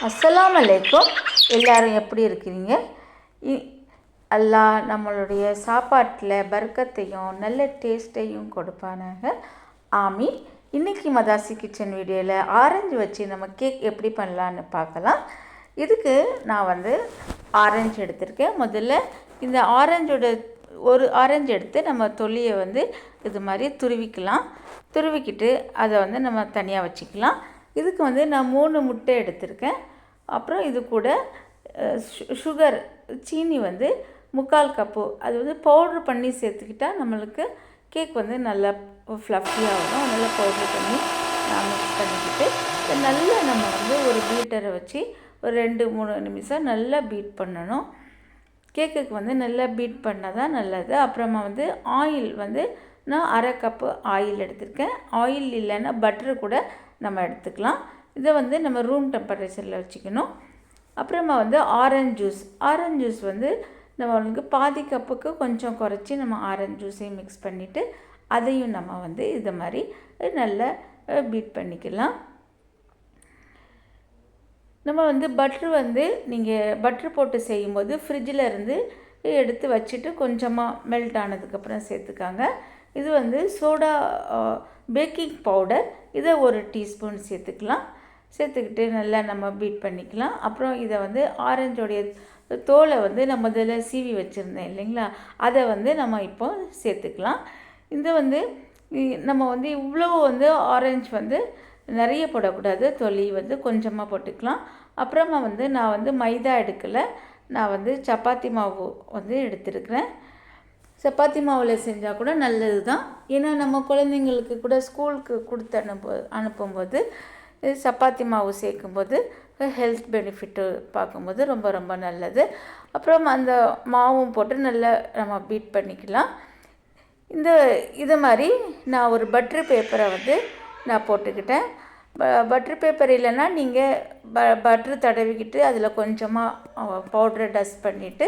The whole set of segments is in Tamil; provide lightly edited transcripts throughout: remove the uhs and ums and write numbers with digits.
அஸ்ஸலாமு அலைக்கும். எல்லாரும் எப்படி இருக்கிறீங்க? அல்லாஹ் நம்மளுடைய சாப்பாட்டில் பர்க்கத்தையும் நல்ல டேஸ்ட்டையும் கொடுப்பானாக. ஆமீன். இன்றைக்கி மதாசி கிச்சன் வீடியோவில் ஆரஞ்சு வச்சு நம்ம கேக் எப்படி பண்ணலான்னு பார்க்கலாம். இதுக்கு நான் ஆரஞ்சு எடுத்திருக்கேன். முதல்ல இந்த ஆரஞ்சோட ஒரு ஆரஞ்சு எடுத்து நம்ம தொலியை இது மாதிரி துருவிக்கிட்டு அதை நம்ம தனியாக வச்சுக்கலாம். இதுக்கு நான் 3 முட்டை எடுத்திருக்கேன். அப்புறம் இது கூட சுகர் சீனி 3/4 கப்பு அது பவுட்ரு பண்ணி சேர்த்துக்கிட்டால் நம்மளுக்கு கேக் நல்லா ஃப்ளஃபியாக வரும். நல்லா பவுட்ரு பண்ணி நான் மிக்ஸ் பண்ணிக்கிட்டு நல்லா நம்ம ஒரு பீட்டரை வச்சு ஒரு 2-3 நிமிஷம் நல்லா பீட் பண்ணணும். கேக்குக்கு நல்லா பீட் பண்ணால் தான் நல்லது. அப்புறமா ஆயில் நான் 1/2 கப்பு ஆயில் எடுத்திருக்கேன். ஆயில் இல்லைன்னா பட்டரு கூட நம்ம எடுத்துக்கலாம். இதை நம்ம ரூம் டெம்பரேச்சரில் வச்சுக்கணும். அப்புறமா ஆரஞ்சு ஜூஸ் நம்மளுக்கு பாதி கப்புக்கு கொஞ்சம் குறைச்சி நம்ம ஆரஞ்சு ஜூஸையும் மிக்ஸ் பண்ணிவிட்டு அதையும் நம்ம இது மாதிரி நல்லா பீட் பண்ணிக்கலாம். நம்ம பட்ரு நீங்கள் பட்ரு போட்டு செய்யும்போது ஃப்ரிட்ஜில் இருந்து எடுத்து வச்சுட்டு கொஞ்சமாக மெல்ட் ஆனதுக்கப்புறம் சேர்த்துக்காங்க. இது சோடா பேக்கிங் பவுடர், இதை 1 டீஸ்பூன் சேர்த்துக்கிட்டு நல்லா நம்ம பீட் பண்ணிக்கலாம். அப்புறம் இதை ஆரஞ்சோடைய தோலை நான் முதல்ல சீவி வச்சுருந்தேன் இல்லைங்களா, அதை நம்ம இப்போ சேர்த்துக்கலாம். இந்த நம்ம இவ்வளோ ஆரஞ்சு நிறைய போடக்கூடாது, தொலி கொஞ்சமாக போட்டுக்கலாம். அப்புறமா நான் மைதா எடுக்கலை, நான் சப்பாத்தி மாவு எடுத்துருக்கிறேன். சப்பாத்தி மாவில் செஞ்சால் கூட நல்லது தான். ஏன்னா நம்ம குழந்தைங்களுக்கு கூட ஸ்கூலுக்கு கொடுத்து அனுப்பும்போது சப்பாத்தி மாவு சேர்க்கும்போது ஹெல்த் பெனிஃபிட்டு பார்க்கும்போது ரொம்ப ரொம்ப நல்லது. அப்புறம் அந்த மாவும் போட்டு நல்லா நம்ம பீட் பண்ணிக்கலாம். இது மாதிரி நான் ஒரு பட்ரு பேப்பரை நான் போட்டுக்கிட்டேன். பட்ரு பேப்பர் இல்லைன்னா நீங்கள் பட்ரு தடவிக்கிட்டு அதில் கொஞ்சமாக பவுடரை டஸ்ட் பண்ணிவிட்டு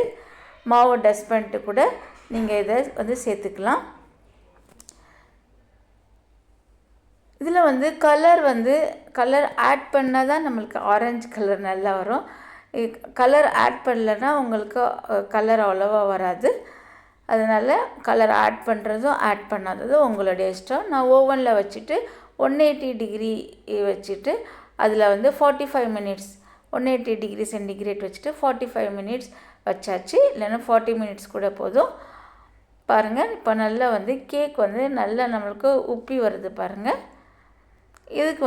மாவை டஸ்ட் பண்ணிட்டு கூட நீங்கள் இதை சேர்த்துக்கலாம். இதில் கலர் ஆட் பண்ணால் தான் நம்மளுக்கு ஆரஞ்சு கலர் நல்லா வரும். கலர் ஆட் பண்ணலைன்னா உங்களுக்கு கலர் அவ்வளோவா வராது. அதனால் கலர் ஆட் பண்ணுறதும் ஆட் பண்ணாததும் உங்களுடைய இஷ்டம். நான் ஓவனில் வச்சுட்டு 180 டிகிரி வச்சுட்டு அதில் 45 மினிட்ஸ் 180 டிகிரி சென்டிகிரேட் வச்சுட்டு 45 மினிட்ஸ் வச்சாச்சு. இல்லைன்னா 40 மினிட்ஸ் கூட போதும். பாருங்கள், இப்போ நல்லா கேக் நல்லா நம்மளுக்கு உப்பி வருது பாருங்கள். இதுக்கு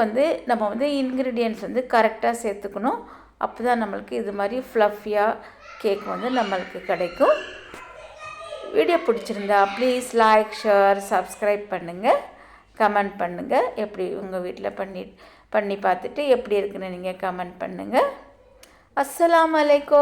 நம்ம இன்க்ரீடியன்ட்ஸ் கரெக்டாக சேர்த்துக்கணும். அப்போ தான் நம்மளுக்கு இது மாதிரி ஃப்ளஃபியாக கேக் நம்மளுக்கு கிடைக்கும். வீடியோ பிடிச்சிருந்தா ப்ளீஸ் லைக், ஷேர், சப்ஸ்கிரைப் பண்ணுங்கள், கமெண்ட் பண்ணுங்கள். எப்படி உங்கள் வீட்டில் பண்ணி பார்த்துட்டு எப்படி இருக்குன்னு நீங்கள் கமெண்ட் பண்ணுங்கள். அஸ்ஸலாமு அலைக்கும்.